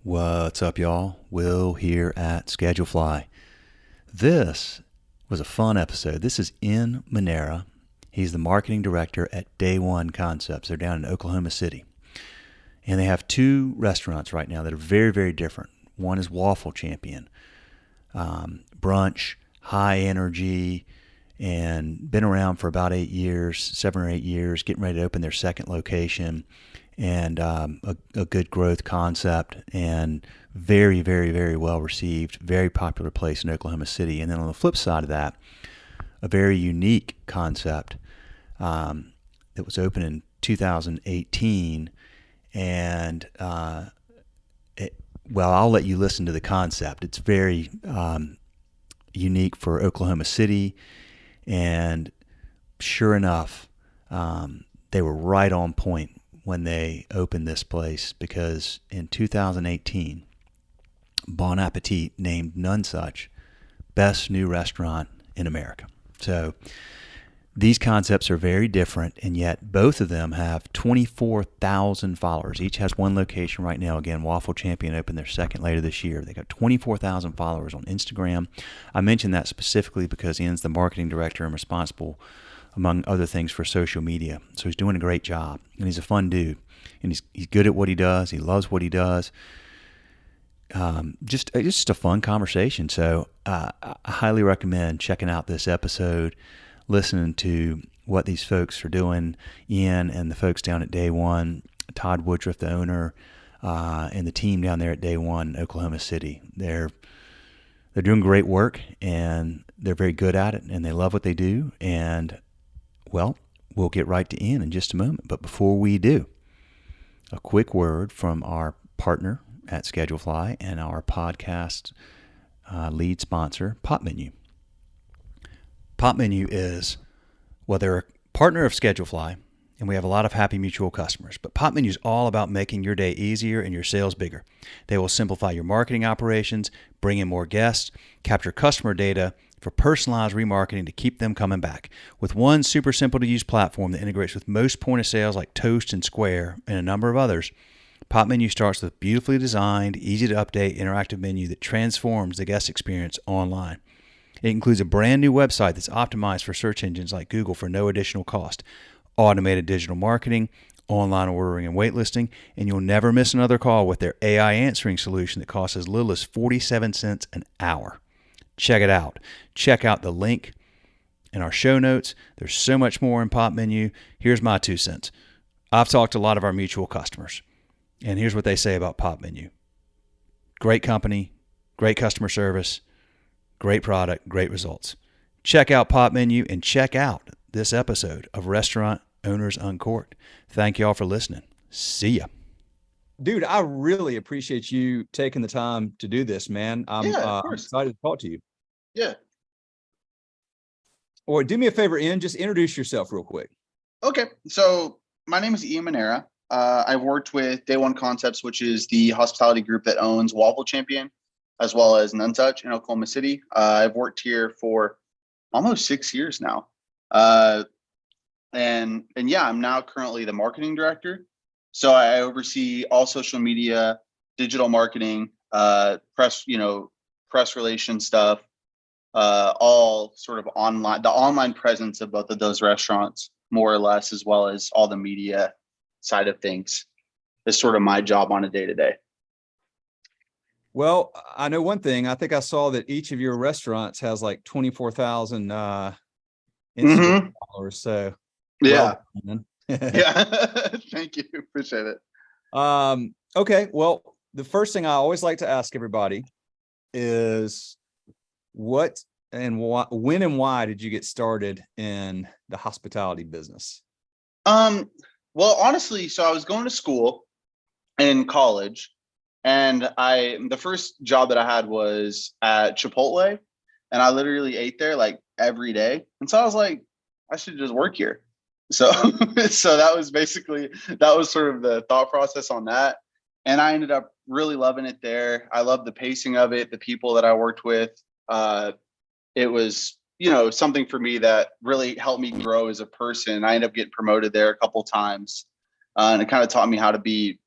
What's up, y'all? Will here at Schedulefly. This was a fun episode. This is in Manera. He's the marketing director at Day One Concepts. They're down in Oklahoma City. And they have two restaurants right now that are very, very different. One is Waffle Champion, brunch, high energy, and been around for about 8 years, 7 or 8 years, getting ready to open their second location, and a good growth concept, and very, very, very well received, very popular place in Oklahoma City. And then on the flip side of that, a very unique concept that was opened in 2018. And I'll let you listen to the concept. It's very unique for Oklahoma City. And sure enough, they were right on point when they opened this place, because in 2018, Bon Appetit named None Such best new restaurant in America. So these concepts are very different, and yet both of them have 24,000 followers. Each has one location right now. Again, Waffle Champion opened their second later this year. They got 24,000 followers on Instagram. I mentioned that specifically because Ian's the marketing director and responsible, among other things, for social media. So he's doing a great job, and he's a fun dude, and he's good at what he does. He loves what he does. Just a fun conversation. So I highly recommend checking out this episode, listening to what these folks are doing, Ian and the folks down at Day One, Todd Woodruff, the owner, and the team down there at Day One, Oklahoma City. They're doing great work, and they're very good at it, and they love what they do. And well, we'll get right to Ian in just a moment. But before we do, a quick word from our partner at Schedulefly and our podcast lead sponsor, Pop Menu. Pop Menu is, they're a partner of Schedulefly, and we have a lot of happy mutual customers. But Pop Menu is all about making your day easier and your sales bigger. They will simplify your marketing operations, bring in more guests, capture customer data for personalized remarketing to keep them coming back. With one super simple to use platform that integrates with most point of sales like Toast and Square and a number of others, Pop Menu starts with a beautifully designed, easy to update interactive menu that transforms the guest experience online. It includes a brand new website that's optimized for search engines like Google for no additional cost, automated digital marketing, online ordering and waitlisting, and you'll never miss another call with their AI answering solution that costs as little as 47 cents an hour. Check it out. Check out the link in our show notes. There's so much more in Pop Menu. Here's my 2 cents. I've talked to a lot of our mutual customers, and here's what they say about Pop Menu. Great company, great customer service, great product, great results. Check out Pop Menu and check out this episode of Restaurant Owners Uncorked. Thank y'all for listening. See ya. Dude, I really appreciate you taking the time to do this, man. I'm excited to talk to you. Yeah. Or do me a favor, Ian, just introduce yourself real quick. Okay. So my name is Ian Manera. I've worked with Day One Concepts, which is the hospitality group that owns Waffle Champion, as well as None Such in Oklahoma City. I've worked here for almost 6 years now. And yeah, I'm now currently the marketing director. So I oversee all social media, digital marketing, press relation stuff, all sort of online, the online presence of both of those restaurants, more or less, as well as all the media side of things is sort of my job on a day-to-day. Well, I know one thing. I think I saw that each of your restaurants has like 24,000 Instagram followers. So yeah. Well, yeah. Thank you. Appreciate it. Okay. Well, the first thing I always like to ask everybody is what and why, when and why did you get started in the hospitality business? Well, honestly, so I was going to school in college, and the first job that I had was at Chipotle, and I literally ate there like every day. And so I was like, I should just work here. So, so that was sort of the thought process on that. And I ended up really loving it there. I loved the pacing of it, the people that I worked with. It was, something for me that really helped me grow as a person. I ended up getting promoted there a couple times. And it kind of taught me how to be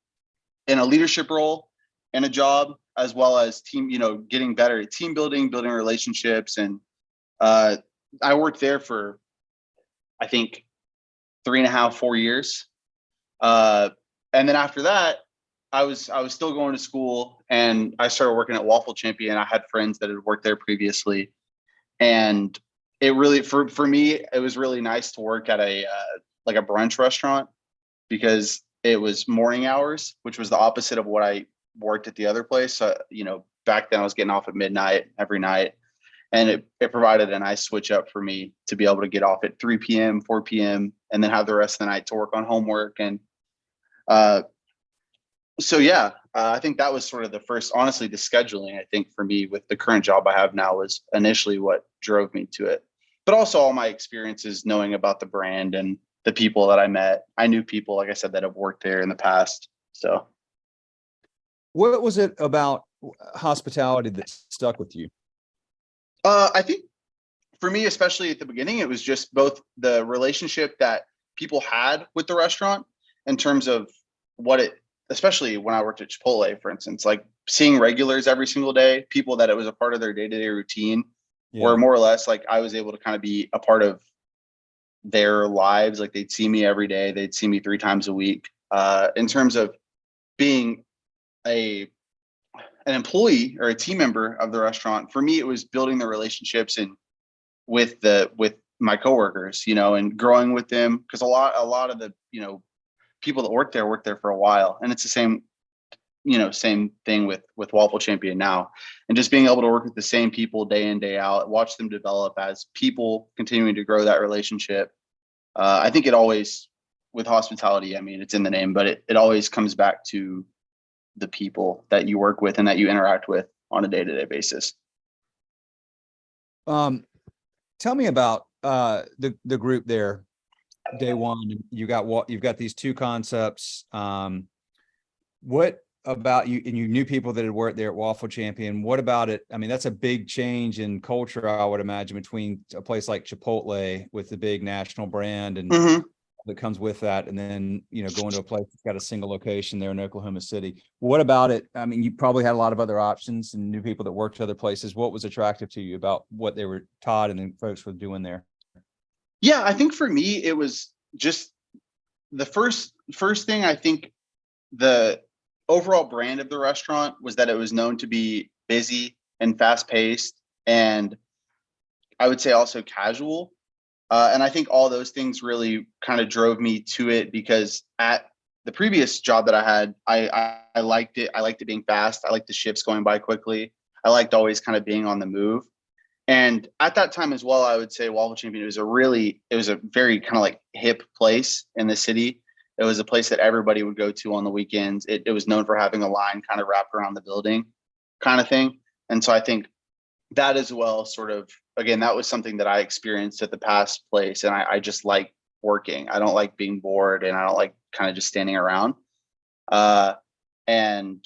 in a leadership role in a job, as well as team, getting better at team building, building relationships. And uh, I worked there for, I think, 3.5, 4 years. Uh, and then after that, I was still going to school, and I started working at Waffle Champion. I had friends that had worked there previously, and it really, for me, it was really nice to work at a like a brunch restaurant, because it was morning hours, which was the opposite of what I worked at the other place. Back then I was getting off at midnight every night, and it provided a nice switch up for me to be able to get off at 3 p.m., 4 p.m., and then have the rest of the night to work on homework. And uh, so yeah, I think that was sort of the first, honestly, the scheduling, I think, for me with the current job I have now was initially what drove me to it. But also all my experiences knowing about the brand and the people that I met. I knew people, like I said, that have worked there in the past. So What was it about hospitality that stuck with you? I think for me, especially at the beginning, it was just both the relationship that people had with the restaurant in terms of what it, especially when I worked at Chipotle, for instance, like seeing regulars every single day, people that it was a part of their day-to-day routine, Yeah. or more or less like I was able to kind of be a part of their lives. Like they'd see me every day. They'd see me 3 times a week. In terms of being a an employee or a team member of the restaurant, for me, it was building the relationships and with my coworkers, and growing with them, because a lot of the people that work there for a while, and it's the same thing with Waffle Champion now, and just being able to work with the same people day in, day out, watch them develop as people, continuing to grow that relationship. I think it always, with hospitality, I mean, it's in the name, but it always comes back to the people that you work with and that you interact with on a day-to-day basis. Tell me about the group there. Day one, you've got these two concepts. What about you? And you knew people that had worked there at Waffle Champion. What about it? I mean, that's a big change in culture, I would imagine, between a place like Chipotle with the big national brand and Mm-hmm. that comes with that, and then going to a place that's got a single location there in Oklahoma City. What about it? I mean, you probably had a lot of other options and knew people that worked other places. What was attractive to you about what they were taught and then folks were doing there? Yeah, I think for me, it was just the first thing. I think the overall brand of the restaurant was that it was known to be busy and fast paced, and I would say also casual. And I think all those things really kind of drove me to it, because at the previous job that I had, I liked it. I liked it being fast. I liked the shifts going by quickly. I liked always kind of being on the move. And at that time as well, I would say Waffle Champion, it was a very kind of like hip place in the city. It was a place that everybody would go to on the weekends. It was known for having a line kind of wrapped around the building kind of thing. And so I think that as well, sort of, again, that was something that I experienced at the past place. And I just like working. I don't like being bored, and I don't like kind of just standing around. And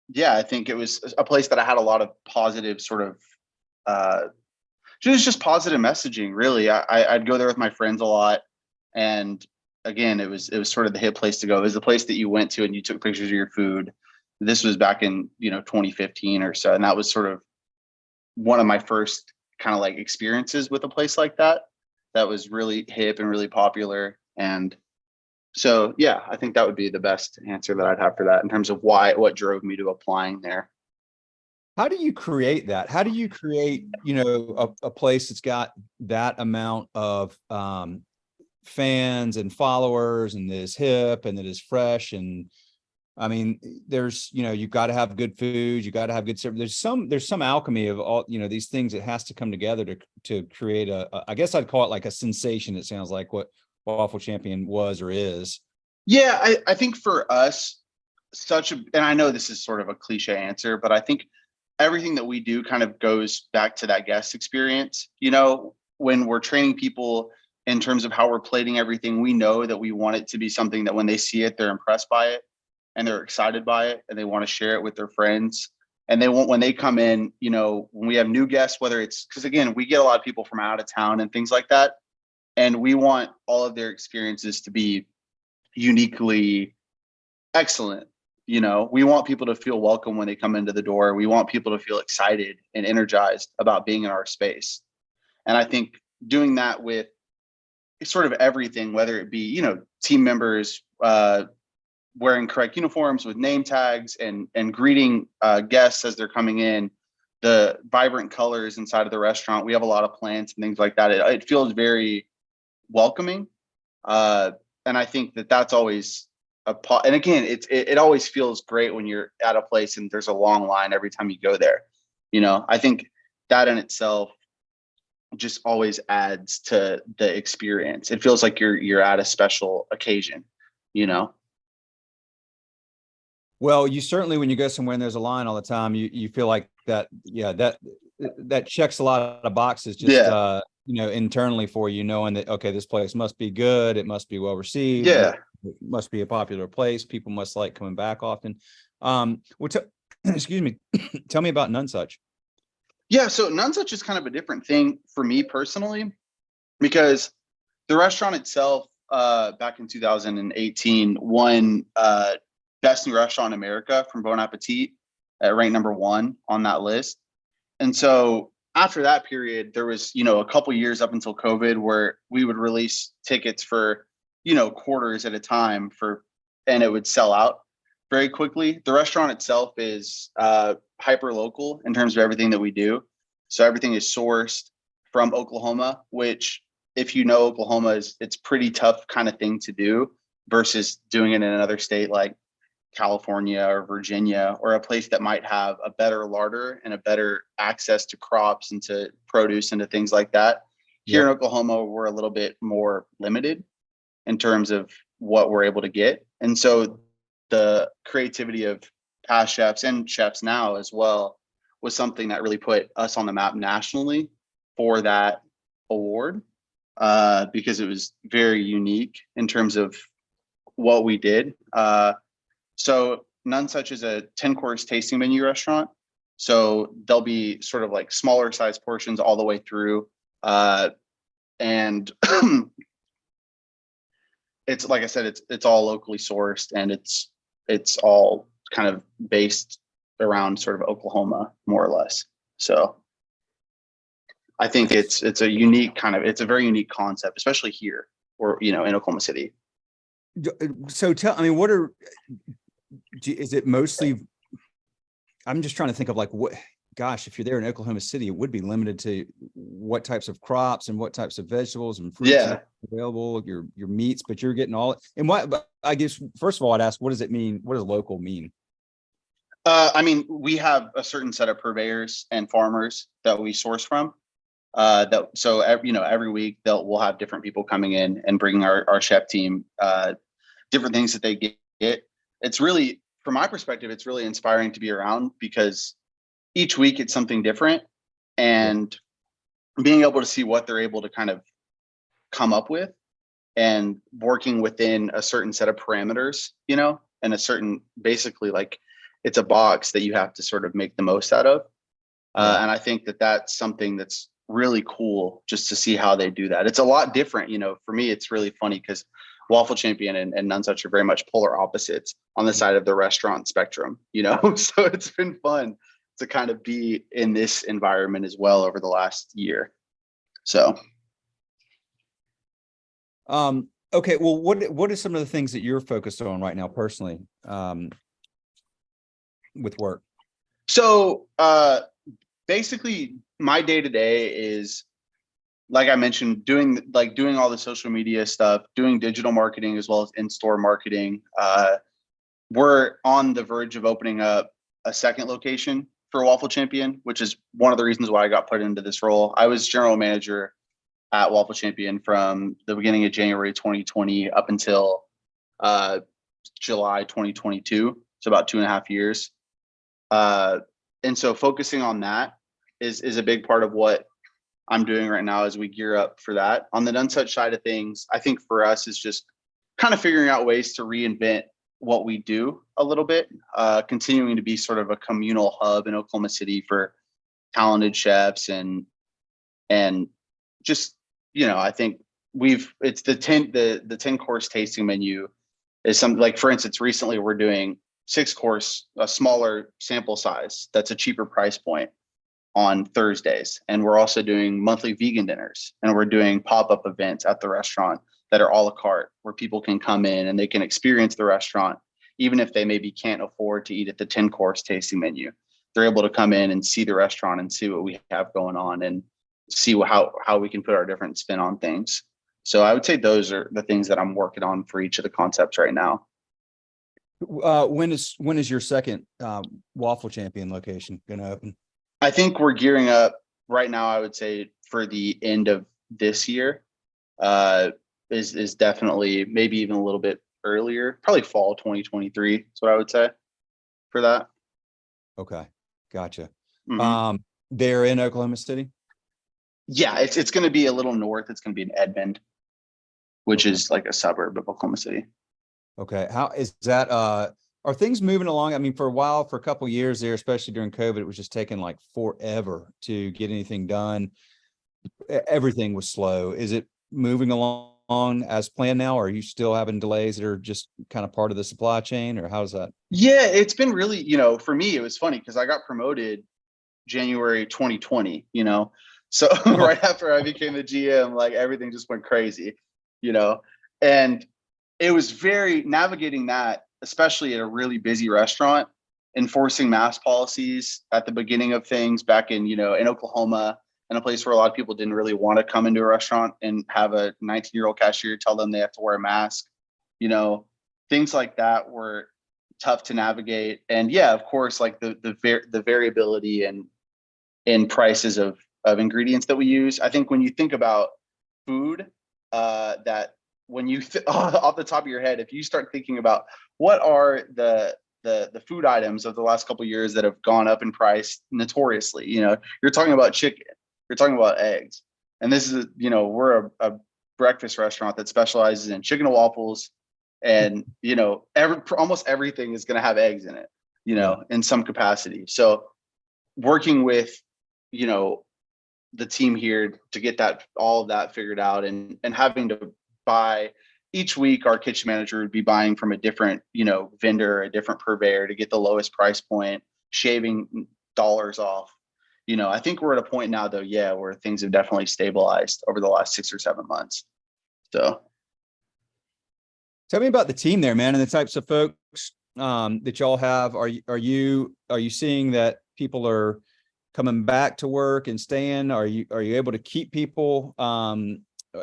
yeah, I think it was a place that I had a lot of positive sort of, it was just positive messaging, really. I'd go there with my friends a lot. And again, it was sort of the hip place to go. It was the place that you went to and you took pictures of your food. This was back in, 2015 or so. And that was sort of one of my first kind of like experiences with a place like that. That was really hip and really popular. And so, yeah, I think that would be the best answer that I'd have for that in terms of what drove me to applying there. How do you create that? How do you create, a place that's got that amount of fans and followers and that is hip and that is fresh? And I mean, there's, you've got to have good food, you got to have good service. There's some alchemy of all, these things that has to come together to create I guess I'd call it like a sensation. It sounds like what Waffle Champion was or is. Yeah, I think for us, and I know this is sort of a cliche answer, but I think everything that we do kind of goes back to that guest experience. When we're training people in terms of how we're plating everything, we know that we want it to be something that when they see it, they're impressed by it and they're excited by it and they want to share it with their friends. And they want, when they come in, when we have new guests, whether it's, because again, we get a lot of people from out of town and things like that. And we want all of their experiences to be uniquely excellent, We want people to feel welcome when they come into the door. We want people to feel excited and energized about being in our space. And I think doing that with sort of everything, whether it be, team members wearing correct uniforms with name tags and greeting guests as they're coming in, the vibrant colors inside of the restaurant. We have a lot of plants and things like that. It feels very welcoming. And I think that that's always and again, it always feels great when you're at a place and there's a long line every time you go there. I think that in itself just always adds to the experience. It feels like you're at a special occasion, Well, you certainly, when you go somewhere and there's a line all the time, you feel like that, yeah, that checks a lot of boxes just, internally for you, knowing that, okay, this place must be good. It must be well received. Yeah. It must be a popular place. People must like coming back often. Excuse me. Tell me about None Such. Yeah. So None Such is kind of a different thing for me personally, because the restaurant itself, back in 2018 won Best New Restaurant in America from Bon Appetit at rank number 1 on that list. And so after that period, there was, a couple years up until COVID where we would release tickets for, quarters at a time and it would sell out very quickly. The restaurant itself is hyper local in terms of everything that we do. So everything is sourced from Oklahoma, which, if you know Oklahoma, it's pretty tough kind of thing to do versus doing it in another state like California or Virginia, or a place that might have a better larder and a better access to crops and to produce and to things like that. Here in Oklahoma, we're a little bit more limited in terms of what we're able to get. And so the creativity of past chefs and chefs now as well was something that really put us on the map nationally for that award, because it was very unique in terms of what we did. So None Such is a 10-course tasting menu restaurant. So there'll be sort of like smaller size portions all the way through. And it's, like I said, it's all locally sourced, and it's all kind of based around sort of Oklahoma, more or less. So I think it's a very unique concept, especially here, or, in Oklahoma City. So is it mostly, I'm just trying to think of if you're there in Oklahoma City, it would be limited to what types of crops and what types of vegetables and fruits available, your meats, but you're getting all. And but I guess, first of all, I'd ask, what does it mean? What does local mean? We have a certain set of purveyors and farmers that we source from. Every week we'll have different people coming in and bringing our chef team different things that they get. It's really, from my perspective, it's really inspiring to be around, because each week it's something different, and being able to see what they're able to kind of come up with and working within a certain set of parameters, and a certain, basically, like, it's a box that you have to sort of make the most out of. And I think that that's something that's really cool, just to see how they do that. It's a lot different. For me, it's really funny because Waffle Champion and None Such are very much polar opposites on the side of the restaurant spectrum, so it's been fun to kind of be in this environment as well over the last year. So. Okay. Well, what are some of the things that you're focused on right now personally, with work? So, basically my day to day is, like I mentioned, doing all the social media stuff, doing digital marketing as well as in-store marketing. We're on the verge of opening up a second location for Waffle Champion, which is one of the reasons why I got put into this role. I was general manager at Waffle Champion from the beginning of January 2020 up until July 2022. So about 2.5 years. And so focusing on that is a big part of what I'm doing right now as we gear up for that. On the None Such side of things, I think for us is just kind of figuring out ways to reinvent what we do a little bit, continuing to be sort of a communal hub in Oklahoma City for talented chefs, and just, I think it's the 10 course tasting menu is something, like, for instance, recently we're doing 6-course, a smaller sample size. That's a cheaper price point on Thursdays. And we're also doing monthly vegan dinners, and we're doing pop-up events at the restaurant that are a la carte, where people can come in and they can experience the restaurant, even if they maybe can't afford to eat at the 10-course tasting menu. They're able to come in and see the restaurant and see what we have going on and see how we can put our different spin on things. So I would say those are the things that I'm working on for each of the concepts right now. When is your second Waffle Champion location going to open? I think we're gearing up right now. I would say for the end of this year, is definitely maybe even a little bit earlier, probably fall 2023. That's what I would say for that. Okay, gotcha. Mhm. They're in Oklahoma City. Yeah, it's going to be a little north. It's going to be in Edmond, which Okay. is like a suburb of Oklahoma City. Okay. How is that? Are things moving along? I mean, for a while, for a couple of years there, especially during COVID, it was just taking like forever to get anything done. Everything was slow. Is it moving along as planned now? Or are you still having delays that are just kind of part of the supply chain, or how's that? Yeah, it's been really, for me, it was funny because I got promoted January 2020, so Oh, right after I became the GM, like everything just went crazy, you know, and it was very navigating that, especially at a really busy restaurant, enforcing mask policies at the beginning of things back in Oklahoma, in a place where a lot of people didn't really want to come into a restaurant and have a 19-year-old cashier tell them they have to wear a mask, you know, things like that were tough to navigate. And yeah, of course, like the variability and in prices of ingredients that we use. I think when you think about food, that when you off the top of your head, if you start thinking about what are the food items of the last couple of years that have gone up in price notoriously, you're talking about chicken, you're talking about eggs, and this is we're a breakfast restaurant that specializes in chicken and waffles, and almost everything is going to have eggs in it, yeah. in some capacity. So working with you know the team here to get that all of that figured out, and having to buy each week, our kitchen manager would be buying from a different vendor, a different purveyor, to get the lowest price point, shaving dollars off. I think we're at a point now though, yeah, where things have definitely stabilized over the last 6 or 7 months. So Tell me about the team there, man, and the types of folks that y'all have. Are you seeing that people are coming back to work and staying? Are you able to keep people?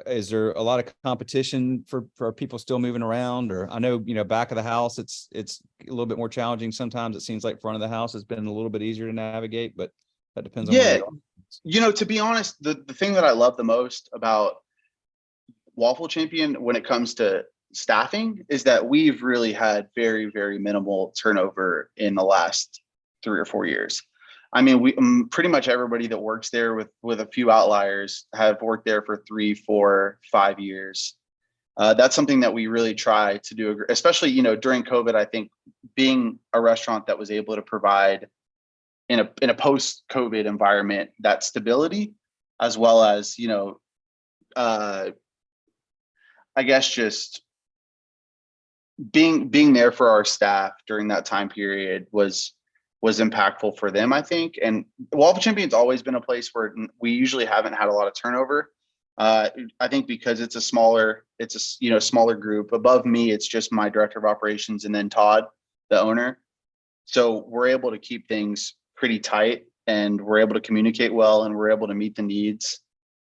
Is there a lot of competition for people still moving around? Or I know, back of the house, it's a little bit more challenging. Sometimes it seems like front of the house has been a little bit easier to navigate, but that depends on where yeah, you are. to be honest, the thing that I love the most about Waffle Champion when it comes to staffing is that we've really had very, very minimal turnover in the last 3 or 4 years. I mean, we pretty much everybody that works there, with a few outliers, have worked there for 3, 4, 5 years. That's something that we really try to do, especially during COVID. I think being a restaurant that was able to provide in a post COVID environment that stability, as well as uh, I guess just being there for our staff during that time period was impactful for them, I think. And Waffle Champion's always been a place where we usually haven't had a lot of turnover. I think because it's a smaller group. Above me, it's just my director of operations and then Todd, the owner. So we're able to keep things pretty tight, and we're able to communicate well, and we're able to meet the needs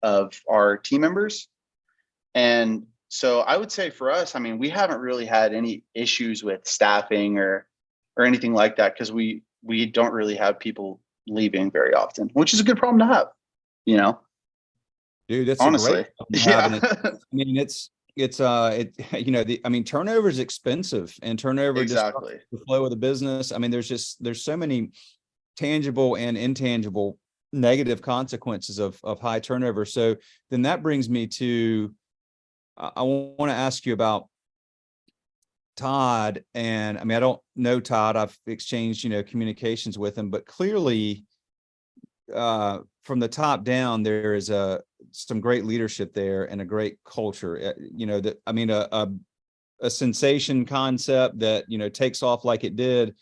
of our team members. And so I would say for us, I mean, we haven't really had any issues with staffing or anything like that, because we don't really have people leaving very often, which is a good problem to have, you know, Dude, that's a great honestly. problem to have. Yeah. And I mean, turnover is expensive, and turnover disrupts Exactly. the flow of the business. I mean, there's so many tangible and intangible negative consequences of high turnover. So then that brings me to, I want to ask you about Todd. And I mean, I don't know Todd. I've exchanged, communications with him, but clearly, from the top down, there is some great leadership there and a great culture. That I mean, a sensation concept that, takes off like it did,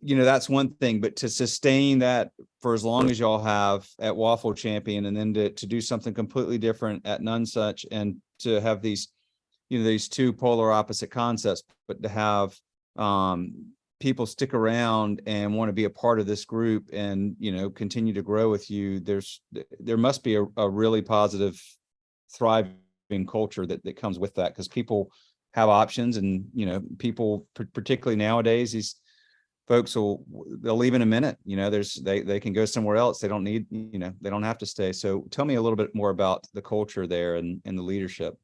that's one thing, but to sustain that for as long as y'all have at Waffle Champion, and then to do something completely different at None Such, and to have these, these two polar opposite concepts, but to have people stick around and want to be a part of this group and, continue to grow with you, there must be a really positive, thriving culture that comes with that, because people have options, and, people, particularly nowadays, these folks they'll leave in a minute. They can go somewhere else. They don't need, they don't have to stay. So tell me a little bit more about the culture there and the leadership.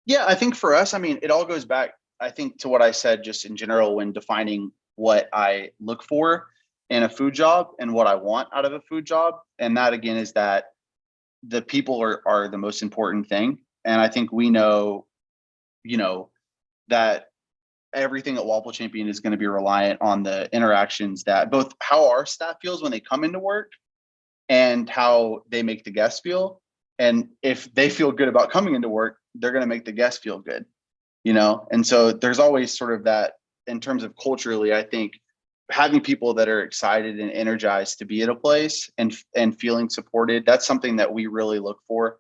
Yeah, I think for us, I mean, it all goes back, I think, to what I said just in general when defining what I look for in a food job and what I want out of a food job. And that, again, is that the people are the most important thing. And I think we know, that everything at Waffle Champion is going to be reliant on the interactions, that both how our staff feels when they come into work and how they make the guests feel. And if they feel good about coming into work, they're going to make the guests feel good, And so there's always sort of that, in terms of culturally, I think having people that are excited and energized to be at a place and feeling supported, that's something that we really look for.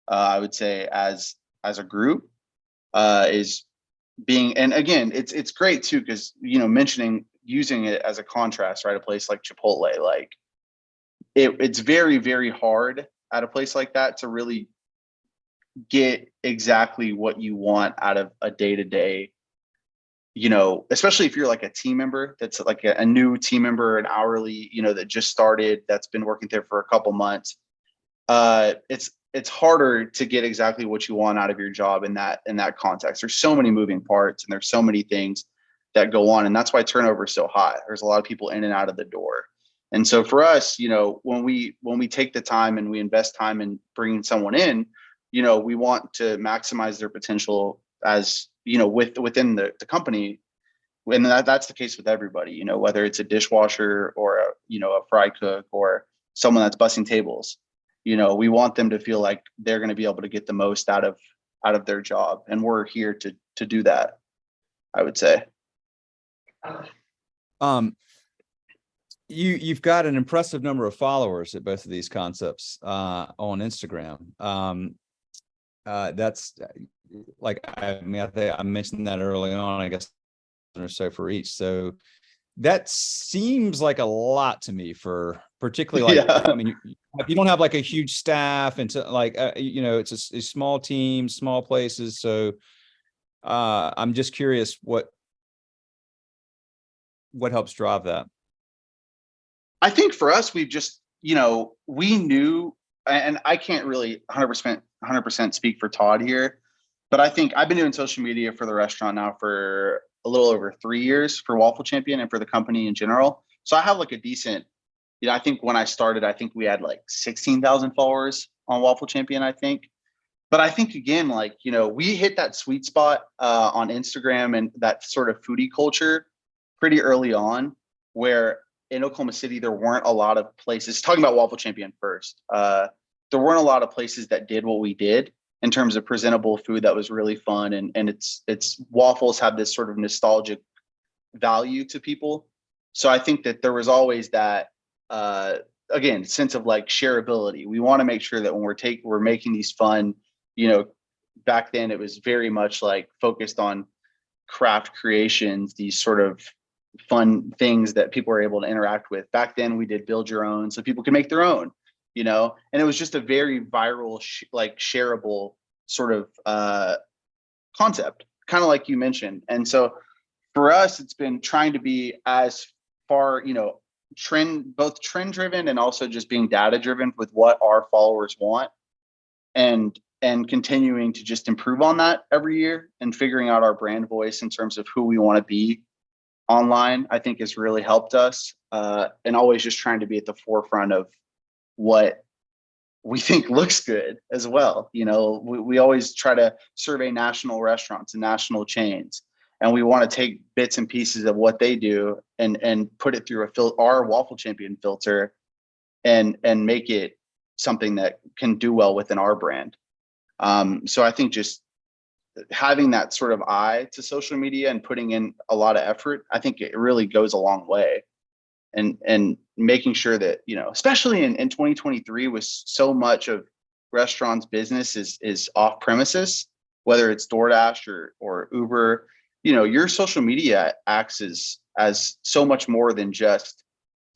I would say as a group, is being, and again, it's great too, because, mentioning using it as a contrast, right? A place like Chipotle, like it's very, very hard at a place like that to really get exactly what you want out of a day-to-day, especially if you're like a team member that's like a new team member, an hourly, that just started, that's been working there for a couple months. It's harder to get exactly what you want out of your job in that context. There's so many moving parts and there's so many things that go on, and that's why turnover is so high. There's a lot of people in and out of the door. And so for us, when we take the time and we invest time in bringing someone in, we want to maximize their potential as, within the company. And that's the case with everybody, whether it's a dishwasher or a fry cook or someone that's bussing tables. We want them to feel like they're going to be able to get the most out of their job, and we're here to do that, I would say. You've got an impressive number of followers at both of these concepts on Instagram. That's like, I think I mentioned that early on, I guess, or so for each. So that seems like a lot to me, for particularly like, Yeah. I mean, you don't have like a huge staff, and to like, it's a small team, small places. So I'm just curious what helps drive that. I think for us, we've just, we knew, and I can't really 100% speak for Todd here, but I think I've been doing social media for the restaurant now for a little over 3 years for Waffle Champion and for the company in general. So I have like a decent, I think when I started, I think we had like 16,000 followers on Waffle Champion, I think. But I think, again, like, we hit that sweet spot on Instagram and that sort of foodie culture pretty early on, where in Oklahoma City, there weren't a lot of places, talking about Waffle Champion first, there weren't a lot of places that did what we did in terms of presentable food that was really fun. And it's waffles have this sort of nostalgic value to people. So I think that there was always that, again, sense of like shareability. We want to make sure that when we're making these fun, back then it was very much like focused on craft creations, these sort of fun things that people were able to interact with. Back then we did build your own, so people could make their own, and it was just a very viral, like shareable sort of concept, kind of like you mentioned. And so for us, it's been trying to be as far, both trend driven and also just being data driven with what our followers want, and continuing to just improve on that every year, and figuring out our brand voice in terms of who we want to be online, I think has really helped us, and always just trying to be at the forefront of what we think looks good as well. We always try to survey national restaurants and national chains, and we want to take bits and pieces of what they do and put it through our Waffle Champion filter, and make it something that can do well within our brand. So I think just having that sort of eye to social media and putting in a lot of effort, I think it really goes a long way. And making sure that, especially in 2023, with so much of restaurants business is off premises, whether it's DoorDash or Uber, your social media acts as so much more than just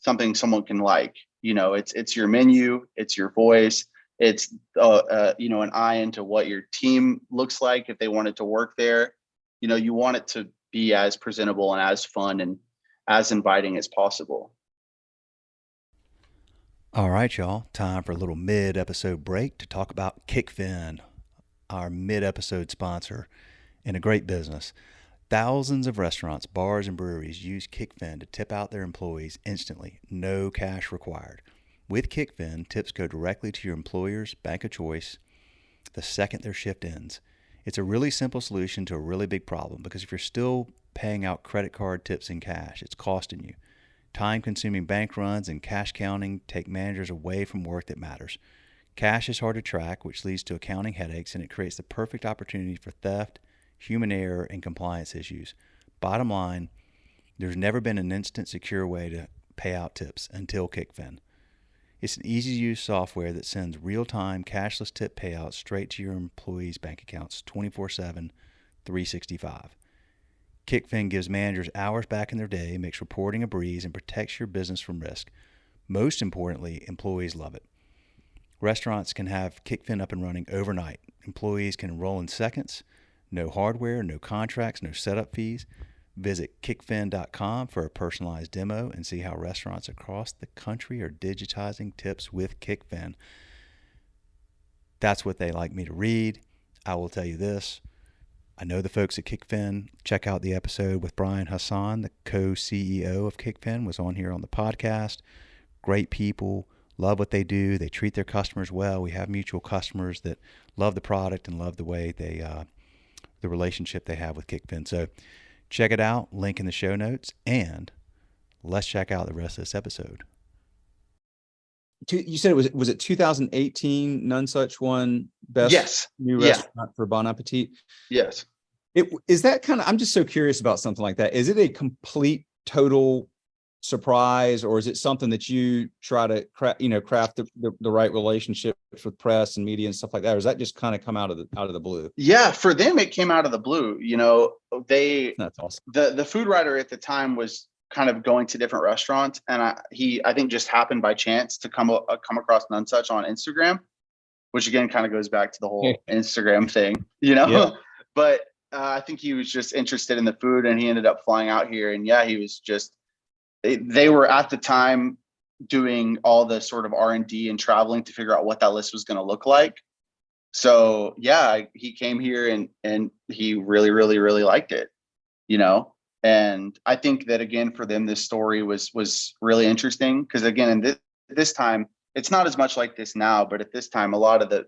something someone can like. It's your menu, it's your voice, it's an eye into what your team looks like if they wanted to work there. You want it to be as presentable and as fun and as inviting as possible. All right, y'all. Time for a little mid-episode break to talk about Kickfin, our mid-episode sponsor and a great business. Thousands of restaurants, bars, and breweries use Kickfin to tip out their employees instantly, no cash required. With Kickfin, tips go directly to your employer's bank of choice the second their shift ends. It's a really simple solution to a really big problem, because if you're still paying out credit card tips in cash, it's costing you. Time-consuming bank runs and cash counting take managers away from work that matters. Cash is hard to track, which leads to accounting headaches, and it creates the perfect opportunity for theft, human error, and compliance issues. Bottom line, there's never been an instant, secure way to pay out tips until Kickfin. It's an easy-to-use software that sends real-time cashless tip payouts straight to your employees' bank accounts 24/7, 365. Kickfin gives managers hours back in their day, makes reporting a breeze, and protects your business from risk. Most importantly, employees love it. Restaurants can have Kickfin up and running overnight. Employees can enroll in seconds. No hardware, no contracts, no setup fees. Visit kickfin.com for a personalized demo and see how restaurants across the country are digitizing tips with Kickfin. That's what they like me to read. I will tell you this. I know the folks at Kickfin. Check out the episode with Brian Hassan, the co-CEO of Kickfin, was on here on the podcast. Great people, love what they do. They treat their customers well. We have mutual customers that love the product and love the way they, the relationship they have with Kickfin. So check it out, link in the show notes, and let's check out the rest of this episode. You said was it 2018 None Such won best Yes. new restaurant for Bon Appetit? Yes. Is that kind of, I'm just so curious about something like that. Is it a complete total surprise, or is it something that you try to craft the right relationships with press and media and stuff like that, or is that just kind of come out of the blue? Yeah, for them it came out of the blue. That's awesome. The food writer at the time was kind of going to different restaurants, and I think just happened by chance to come across None Such on Instagram, which again kind of goes back to the whole Instagram thing, Yeah. But I think he was just interested in the food, and he ended up flying out here. And yeah, he was just, they were at the time doing all the sort of R&D and traveling to figure out what that list was going to look like. So yeah, he came here and he really, really, really liked it, And I think that again, for them, this story was really interesting, because again, in this time, it's not as much like this now, but at this time, a lot of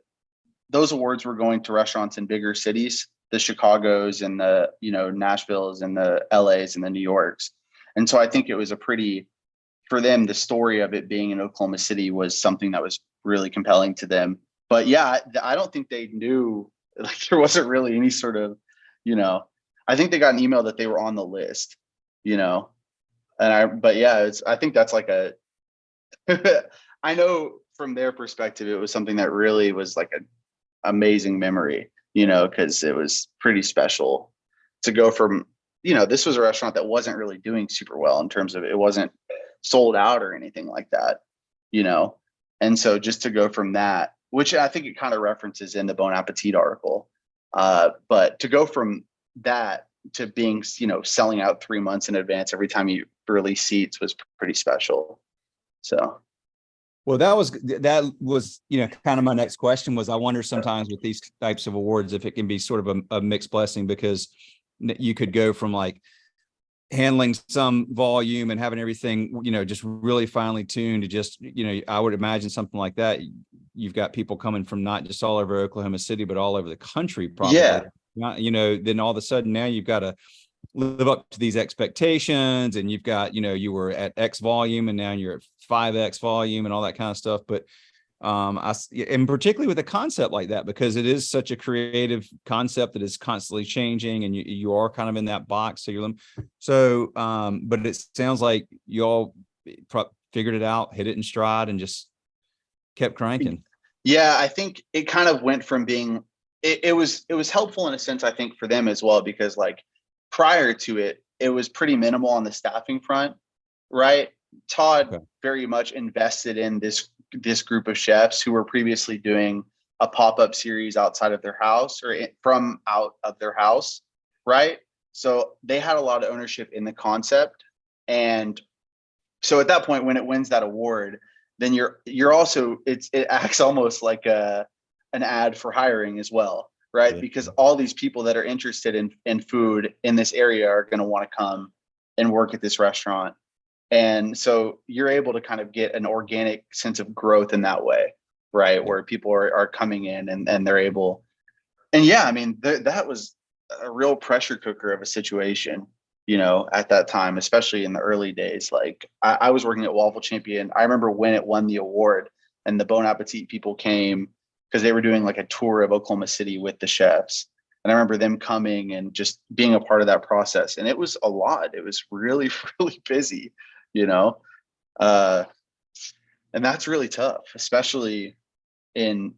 those awards were going to restaurants in bigger cities, the Chicagos and the, Nashvilles and the LAs and the New Yorks. And so I think it was for them, the story of it being in Oklahoma City was something that was really compelling to them. But yeah, I don't think they knew, like, there wasn't really any sort of, I think they got an email that they were on the list, but yeah, I think that's like I know from their perspective, it was something that really was like an amazing memory, because it was pretty special to go from, this was a restaurant that wasn't really doing super well in terms of, it wasn't sold out or anything like that, and so just to go from that, which I think it kind of references in the Bon Appetit article, but to go from that to being, selling out 3 months in advance every time you release seats was pretty special. So. Well, that was, kind of my next question was, I wonder sometimes with these types of awards, if it can be sort of a mixed blessing, because you could go from like handling some volume and having everything, just really finely tuned to just, I would imagine something like that. You've got people coming from not just all over Oklahoma City, but all over the country, probably. Yeah. Then all of a sudden now you've got to live up to these expectations, and you've got, you were at X volume and now you're at 5X volume and all that kind of stuff. But And particularly with a concept like that, because it is such a creative concept that is constantly changing, and you are kind of in that box. But it sounds like you all figured it out, hit it in stride, and just kept cranking. Yeah, I think it kind of went from being it was helpful in a sense, I think, for them as well, because like prior to it, it was pretty minimal on the staffing front, right? Todd very much invested in this group of chefs who were previously doing a pop-up series outside of their house or from out of their house, right? So they had a lot of ownership in the concept. And so at that point, when it wins that award, then you're also it acts almost like an ad for hiring as well, right? Yeah. Because all these people that are interested in food in this area are going to want to come and work at this restaurant. And so you're able to kind of get an organic sense of growth in that way, right? Where people are coming in and they're able, and yeah, I mean, that was a real pressure cooker of a situation, at that time, especially in the early days. Like I was working at Waffle Champion. I remember when it won the award and the Bon Appetit people came because they were doing like a tour of Oklahoma City with the chefs. And I remember them coming and just being a part of that process. And it was a lot. It was really, really busy, you know? And that's really tough, especially in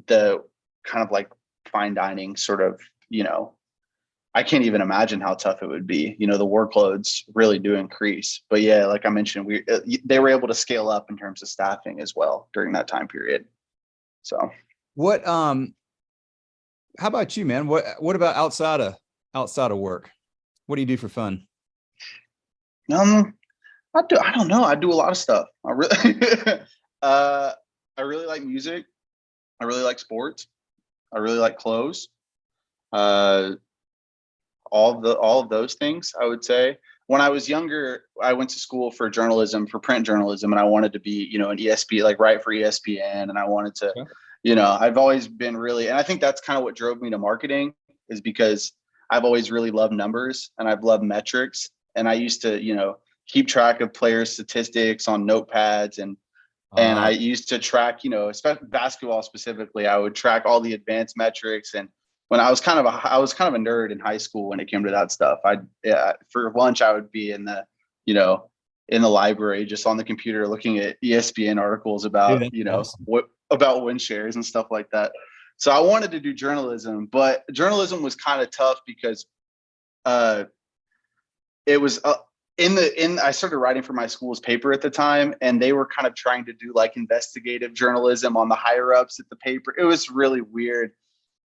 the kind of like fine dining sort of, I can't even imagine how tough it would be. The workloads really do increase. But yeah, like I mentioned, they were able to scale up in terms of staffing as well during that time period. So how about you, man? What about outside of work? What do you do for fun? I don't know. I do a lot of stuff. I really like music. I really like sports. I really like clothes. Uh, all of those things, I would say. When I was younger, I went to school for journalism, for print journalism, and I wanted to be, an ESPN, like write for ESPN, and I wanted to, I've always been really, and I think that's kind of what drove me to marketing, is because I've always really loved numbers and I've loved metrics, and I used to, keep track of players' statistics on notepads, and I used to track, especially basketball specifically. I would track all the advanced metrics. And when I was kind of a nerd in high school when it came to that stuff. For lunch I would be in the, in the library just on the computer looking at ESPN articles about, awesome. about win shares and stuff like that. So I wanted to do journalism, but journalism was kind of tough because it was I started writing for my school's paper at the time, and they were kind of trying to do like investigative journalism on the higher ups at the paper. It was really weird,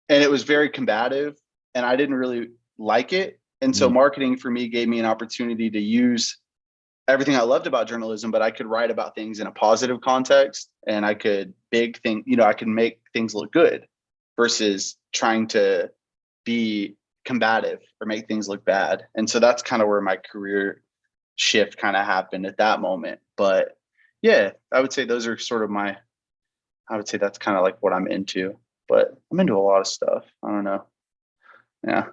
and it was very combative, and I didn't really like it. And so marketing for me gave me an opportunity to use everything I loved about journalism, but I could write about things in a positive context, and I could I could make things look good versus trying to be combative or make things look bad. And so that's kind of where my career shift kind of happened at that moment. But yeah, I would say those are sort of I would say that's kind of like what I'm into, but I'm into a lot of stuff. I don't know. Yeah.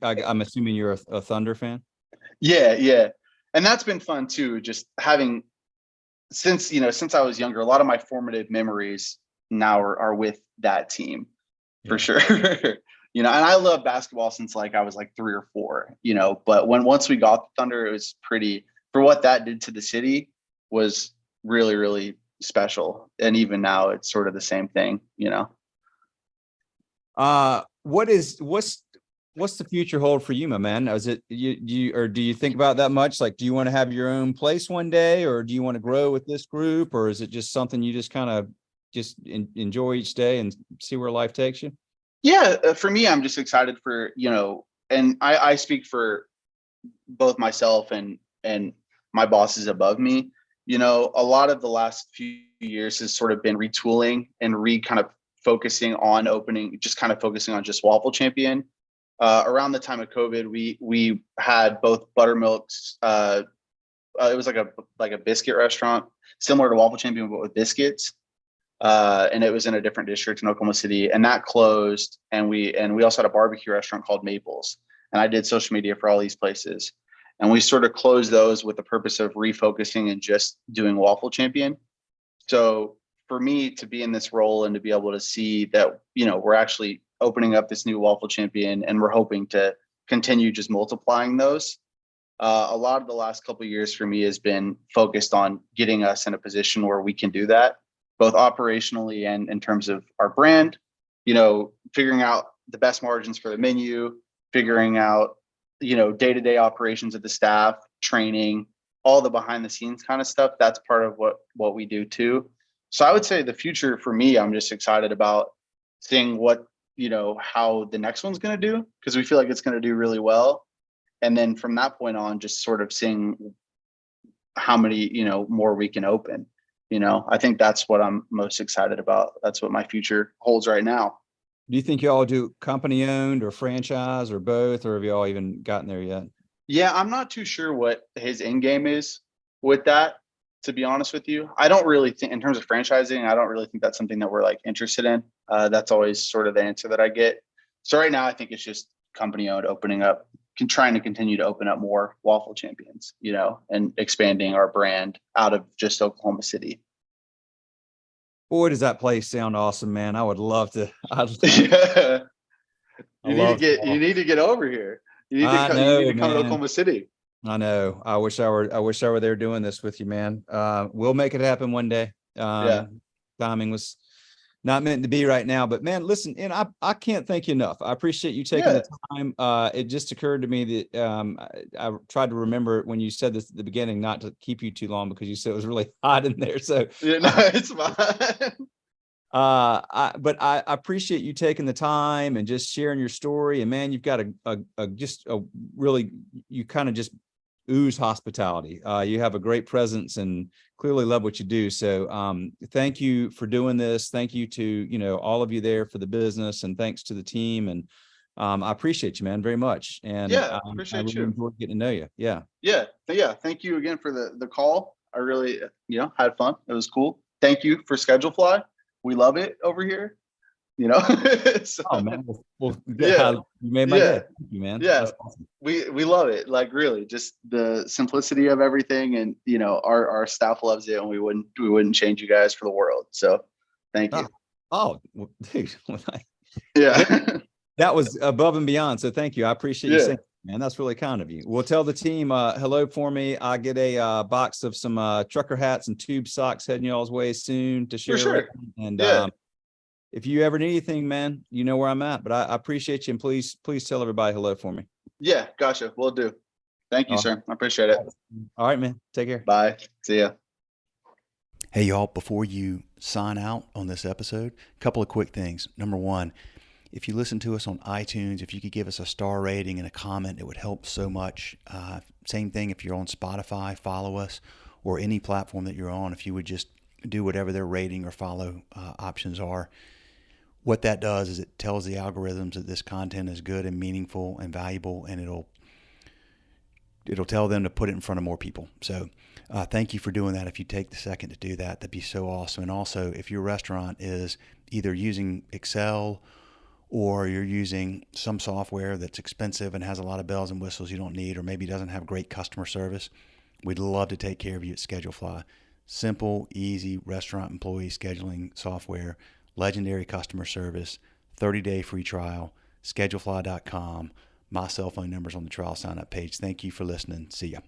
I'm assuming you're a Thunder fan. Yeah. And that's been fun too. Just having, since I was younger, a lot of my formative memories now are with that team for sure. And I love basketball since like I was like 3 or 4, but once we got the Thunder, it was pretty, for what that did to the city was really, really special. And even now it's sort of the same thing, What's the future hold for you, my man? Is it or do you think about that much? Like, do you want to have your own place one day, or do you want to grow with this group, or is it just something you just kind of enjoy each day and see where life takes you? Yeah, for me, I'm just excited for, and I speak for both myself and my bosses above me. A lot of the last few years has sort of been retooling and kind of focusing on focusing on just Waffle Champion. Around the time of COVID, we had both buttermilks. It was like a biscuit restaurant similar to Waffle Champion, but with biscuits. And it was in a different district in Oklahoma City, and that closed. And we also had a barbecue restaurant called Maples, and I did social media for all these places. And we sort of closed those with the purpose of refocusing and just doing Waffle Champion. So for me to be in this role and to be able to see that, we're actually opening up this new Waffle Champion and we're hoping to continue just multiplying those. A lot of the last couple of years for me has been focused on getting us in a position where we can do that, both operationally and in terms of our brand, figuring out the best margins for the menu, figuring out, day-to-day operations of the staff, training, all the behind the scenes kind of stuff. That's part of what we do too. So I would say the future for me, I'm just excited about seeing what, how the next one's going to do, because we feel like it's going to do really well. And then from that point on, just sort of seeing how many, more we can open. I think that's what I'm most excited about. That's what my future holds right now. Do you think y'all do company owned or franchise or both, or have y'all even gotten there yet? Yeah, I'm not too sure what his end game is with that, to be honest with you. I don't really think, in terms of franchising, I don't really think that's something that we're like interested in. That's always sort of the answer that I get. So right now, I think it's just company owned, opening up, trying to continue to open up more Waffle Champions, and expanding our brand out of just Oklahoma City. Boy, does that place sound awesome, man. I would love to. Yeah. I love You need to get over here. You I need know, to come to man. Oklahoma City. I know. I wish I were there doing this with you, man. We'll make it happen one day. Yeah. Timing was not meant to be right now, but man, listen, and I can't thank you enough. I appreciate you taking the time. It just occurred to me that I tried to remember when you said this at the beginning, not to keep you too long because you said it was really hot in there. So Yeah, no, it's fine. But I appreciate you taking the time and just sharing your story. And man, you've got just a really, you kind of just ooze hospitality. You have a great presence and clearly love what you do. So thank you for doing this. Thank you to, all of you there for the business, and thanks to the team. And I appreciate you, man, very much. And Yeah, I appreciate really you. enjoyed getting to know you. Yeah. Yeah. Thank you again for the call. I really, had fun. It was cool. Thank you for Schedule Fly. We love it over here. So, Oh man, well, yeah, you made my yeah, day. Thank you, man. yeah. That's awesome. We love it. Like really, just the simplicity of everything, and our staff loves it, and we wouldn't change you guys for the world. So, thank you. Well, dude, Yeah, that was above and beyond. So thank you. I appreciate you yeah, saying that, man. That's really kind of you. We'll tell the team hello for me. I get a box of some trucker hats and tube socks heading y'all's way soon to share for sure. around. And Yeah, if you ever need anything, man, you know where I'm at. But I appreciate you, and please tell everybody hello for me. yeah. Gotcha. We'll do. Thank you, All sir. I appreciate it. right, man. Take care. Bye. See ya. Hey, y'all, before you sign out on this episode, a couple of quick things. Number one, if you listen to us on iTunes, if you could give us a star rating and a comment, it would help so much. Same thing if you're on Spotify, follow us, or any platform that you're on. If you would just do whatever their rating or follow options are. What that does is it tells the algorithms that this content is good and meaningful and valuable, and it'll tell them to put it in front of more people. So thank you for doing that. If you take the second to do that, that'd be so awesome. And also, if your restaurant is either using Excel or you're using some software that's expensive and has a lot of bells and whistles you don't need, or maybe doesn't have great customer service, we'd love to take care of you at ScheduleFly. Simple, easy restaurant employee scheduling software, legendary customer service, 30-day free trial, schedulefly.com. My cell phone number's on the trial sign-up page. Thank you for listening. See ya.